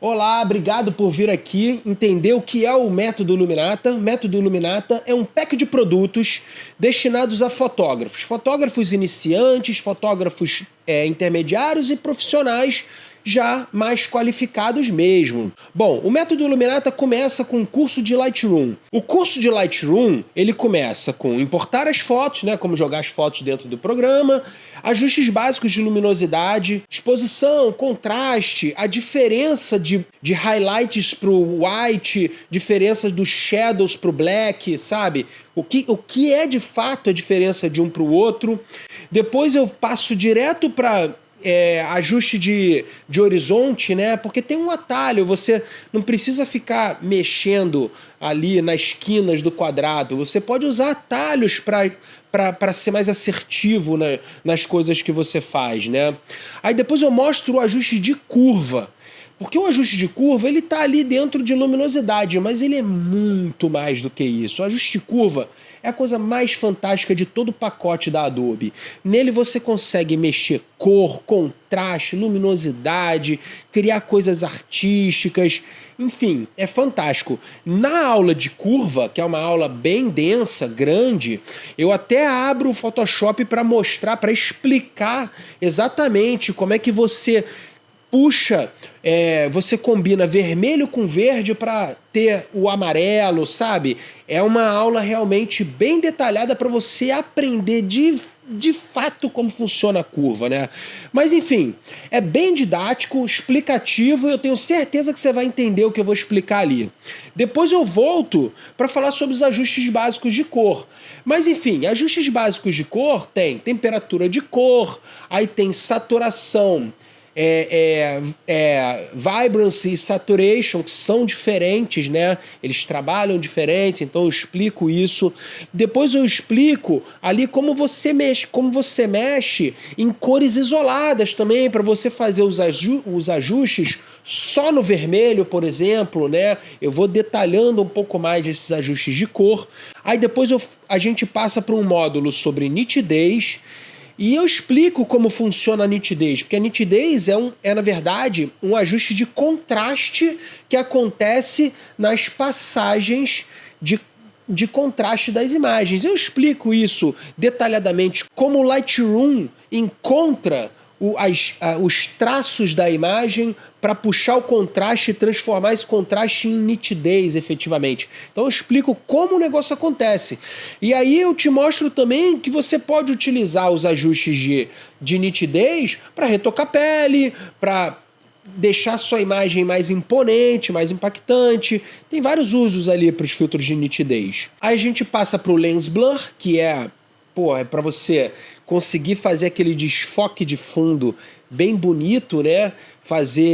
Olá, obrigado por vir aqui entender o que é o Método Luminata. O Método Luminata é um pack de produtos destinados a fotógrafos. Fotógrafos iniciantes, fotógrafos intermediários e profissionais já mais qualificados mesmo. Bom, o Método Luminata começa com um curso de Lightroom. O curso de Lightroom, ele começa com importar as fotos, né, como jogar as fotos dentro do programa, ajustes básicos de luminosidade, exposição, contraste, a diferença de highlights para o white, diferença dos shadows para o black, sabe? O que é de fato a diferença de um para o outro. Depois eu passo direto para ajuste de horizonte, né? Porque tem um atalho, você não precisa ficar mexendo ali nas esquinas do quadrado, você pode usar atalhos para ser mais assertivo nas coisas que você faz, né? Aí depois eu mostro o ajuste de curva. Porque o ajuste de curva, ele tá ali dentro de luminosidade, mas ele é muito mais do que isso. O ajuste de curva é a coisa mais fantástica de todo o pacote da Adobe. Nele você consegue mexer cor, contraste, luminosidade, criar coisas artísticas, enfim, é fantástico. Na aula de curva, que é uma aula bem densa, grande, eu até abro o Photoshop para mostrar, para explicar exatamente como é que você puxa, você combina vermelho com verde para ter o amarelo, sabe? É uma aula realmente bem detalhada para você aprender de fato como funciona a curva, né? Mas enfim, é bem didático, explicativo e eu tenho certeza que você vai entender o que eu vou explicar ali. Depois eu volto para falar sobre os ajustes básicos de cor. Mas enfim, ajustes básicos de cor tem temperatura de cor, aí tem saturação, vibrancy e saturation, que são diferentes, né? Eles trabalham diferentes, então eu explico isso. Depois eu explico ali como você mexe em cores isoladas também, para você fazer os ajustes só no vermelho, por exemplo, né? Eu vou detalhando um pouco mais esses ajustes de cor. Aí depois a gente passa para um módulo sobre nitidez. E eu explico como funciona a nitidez, porque a nitidez na verdade, um ajuste de contraste que acontece nas passagens de contraste das imagens. Eu explico isso detalhadamente, como o Lightroom encontra os traços da imagem para puxar o contraste e transformar esse contraste em nitidez, efetivamente. Então eu explico como o negócio acontece. E aí eu te mostro também que você pode utilizar os ajustes de nitidez para retocar pele, para deixar sua imagem mais imponente, mais impactante. Tem vários usos ali para os filtros de nitidez. Aí a gente passa para o Lens Blur, que é para você conseguir fazer aquele desfoque de fundo bem bonito, né?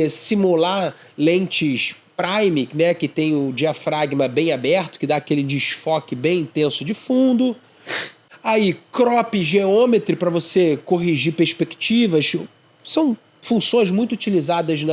Simular lentes prime, né? Que tem o diafragma bem aberto, que dá aquele desfoque bem intenso de fundo. Aí, crop geometry, para você corrigir perspectivas. São funções muito utilizadas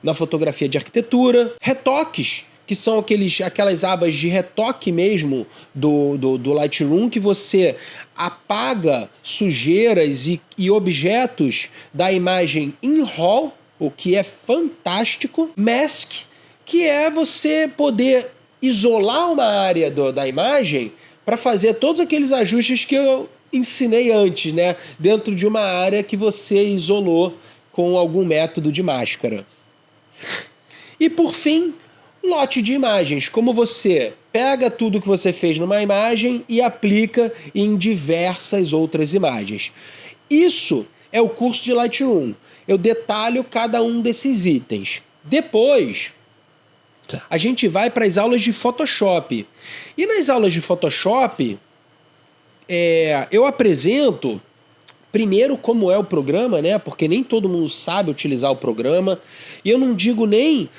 na fotografia de arquitetura. Retoques, que são aquelas abas de retoque mesmo do Lightroom, que você apaga sujeiras e objetos da imagem em RAW, o que é fantástico. Mask, que é você poder isolar uma área da imagem para fazer todos aqueles ajustes que eu ensinei antes, né? Dentro de uma área que você isolou com algum método de máscara. E por fim, lote de imagens, como você pega tudo que você fez numa imagem e aplica em diversas outras imagens. Isso é o curso de Lightroom. Eu detalho cada um desses itens. Depois, a gente vai para as aulas de Photoshop. E nas aulas de Photoshop, eu apresento primeiro como é o programa, né? Porque nem todo mundo sabe utilizar o programa. E eu não digo nem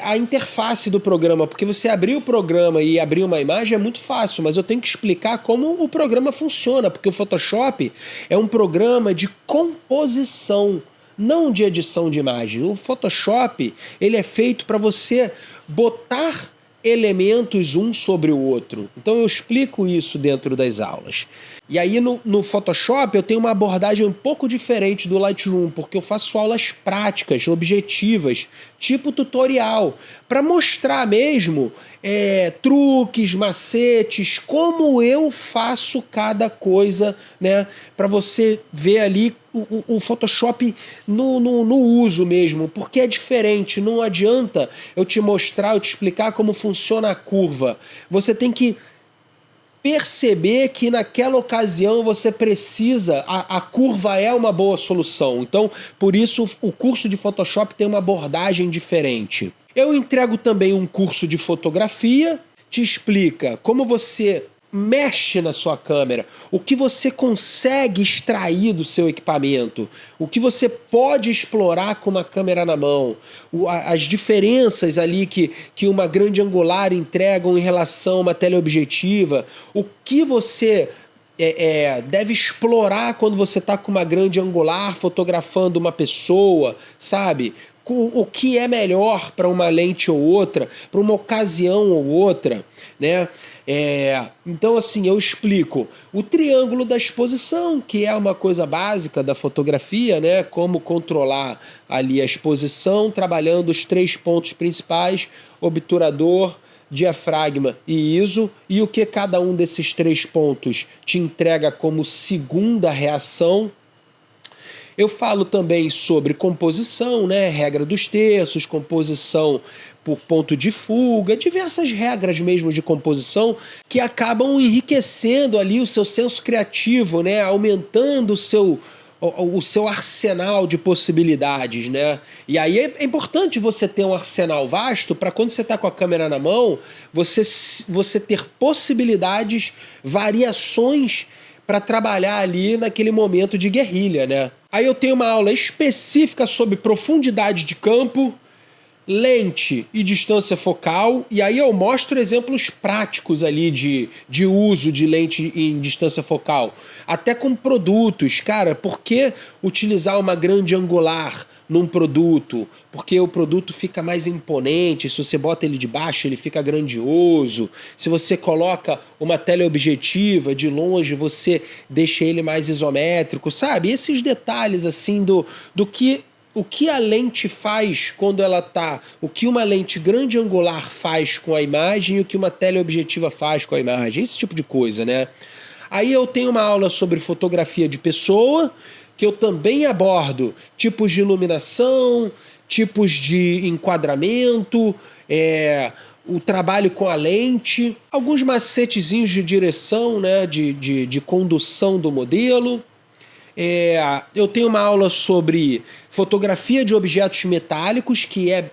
a interface do programa, porque você abrir o programa e abrir uma imagem é muito fácil, mas eu tenho que explicar como o programa funciona, porque o Photoshop é um programa de composição, não de edição de imagem. O Photoshop, ele é feito para você botar elementos um sobre o outro. Então eu explico isso dentro das aulas. E aí no Photoshop eu tenho uma abordagem um pouco diferente do Lightroom, porque eu faço aulas práticas, objetivas, tipo tutorial, para mostrar mesmo truques, macetes, como eu faço cada coisa, né? Para você ver ali o Photoshop no uso mesmo, porque é diferente, não adianta eu te mostrar, eu te explicar como funciona a curva. Você tem que perceber que naquela ocasião você precisa, a curva é uma boa solução. Então, por isso, o curso de Photoshop tem uma abordagem diferente. Eu entrego também um curso de fotografia, te explica como você mexe na sua câmera, o que você consegue extrair do seu equipamento, o que você pode explorar com uma câmera na mão, as diferenças ali que uma grande angular entrega em relação a uma teleobjetiva, o que você deve explorar quando você está com uma grande angular fotografando uma pessoa, sabe? O que é melhor para uma lente ou outra, para uma ocasião ou outra, né? Então, assim, eu explico o triângulo da exposição, que é uma coisa básica da fotografia, né? Como controlar ali a exposição, trabalhando os 3 pontos principais: obturador, diafragma e ISO, e o que cada um desses 3 pontos te entrega como segunda reação. Eu falo também sobre composição, né? Regra dos terços, composição por ponto de fuga, diversas regras mesmo de composição que acabam enriquecendo ali o seu senso criativo, né? Aumentando o seu arsenal de possibilidades, né? E aí é importante você ter um arsenal vasto para quando você está com a câmera na mão, você ter possibilidades, variações para trabalhar ali naquele momento de guerrilha, né? Aí eu tenho uma aula específica sobre profundidade de campo, lente e distância focal, e aí eu mostro exemplos práticos ali de uso de lente em distância focal, até com produtos. Cara, por que utilizar uma grande angular num produto? Porque o produto fica mais imponente, se você bota ele de baixo ele fica grandioso, se você coloca uma teleobjetiva de longe você deixa ele mais isométrico, sabe? Esses detalhes assim do que o que a lente faz quando ela tá, o que uma lente grande angular faz com a imagem e o que uma teleobjetiva faz com a imagem, esse tipo de coisa, né? Aí eu tenho uma aula sobre fotografia de pessoa, que eu também abordo tipos de iluminação, tipos de enquadramento, o trabalho com a lente, alguns macetezinhos de direção, né, de condução do modelo. Eu tenho uma aula sobre fotografia de objetos metálicos, que é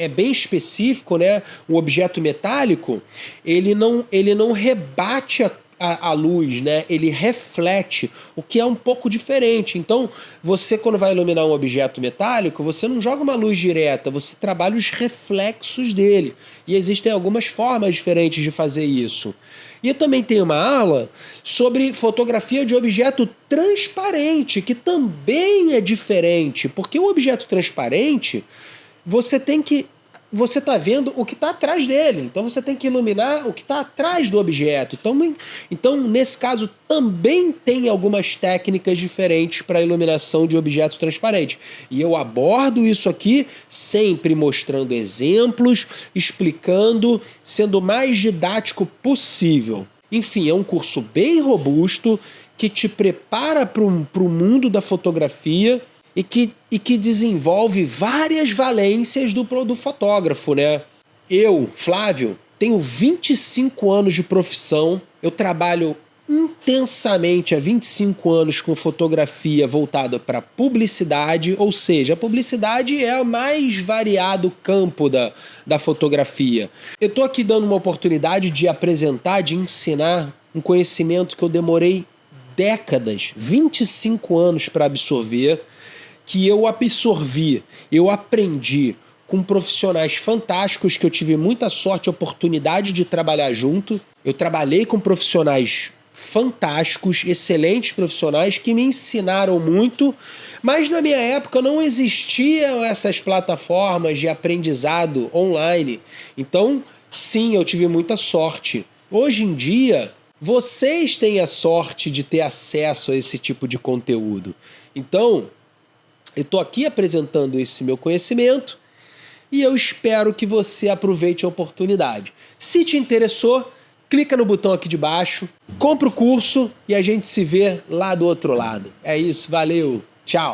bem específico, né? Um objeto metálico, ele não rebate a luz, né? Ele reflete, o que é um pouco diferente. Então, você quando vai iluminar um objeto metálico, você não joga uma luz direta, você trabalha os reflexos dele. E existem algumas formas diferentes de fazer isso. E eu também tenho uma aula sobre fotografia de objeto transparente, que também é diferente, porque o objeto transparente, você está vendo o que está atrás dele, então você tem que iluminar o que está atrás do objeto. Então, nesse caso, também tem algumas técnicas diferentes para a iluminação de objetos transparentes. E eu abordo isso aqui sempre mostrando exemplos, explicando, sendo o mais didático possível. Enfim, é um curso bem robusto que te prepara para o mundo da fotografia e que desenvolve várias valências do fotógrafo, né? Eu, Flávio, tenho 25 anos de profissão, eu trabalho intensamente há 25 anos com fotografia voltada para publicidade, ou seja, a publicidade é o mais variado campo da fotografia. Eu estou aqui dando uma oportunidade de apresentar, de ensinar um conhecimento que eu demorei décadas, 25 anos para absorver, que eu absorvi, eu aprendi com profissionais fantásticos que eu tive muita sorte e oportunidade de trabalhar junto. Eu trabalhei com profissionais fantásticos, excelentes profissionais que me ensinaram muito, mas na minha época não existiam essas plataformas de aprendizado online. Então, sim, eu tive muita sorte. Hoje em dia, Vocês têm a sorte de ter acesso a esse tipo de conteúdo. Então, eu estou aqui apresentando esse meu conhecimento e eu espero que você aproveite a oportunidade. Se te interessou, clica no botão aqui de baixo, compra o curso e a gente se vê lá do outro lado. É isso, valeu, tchau!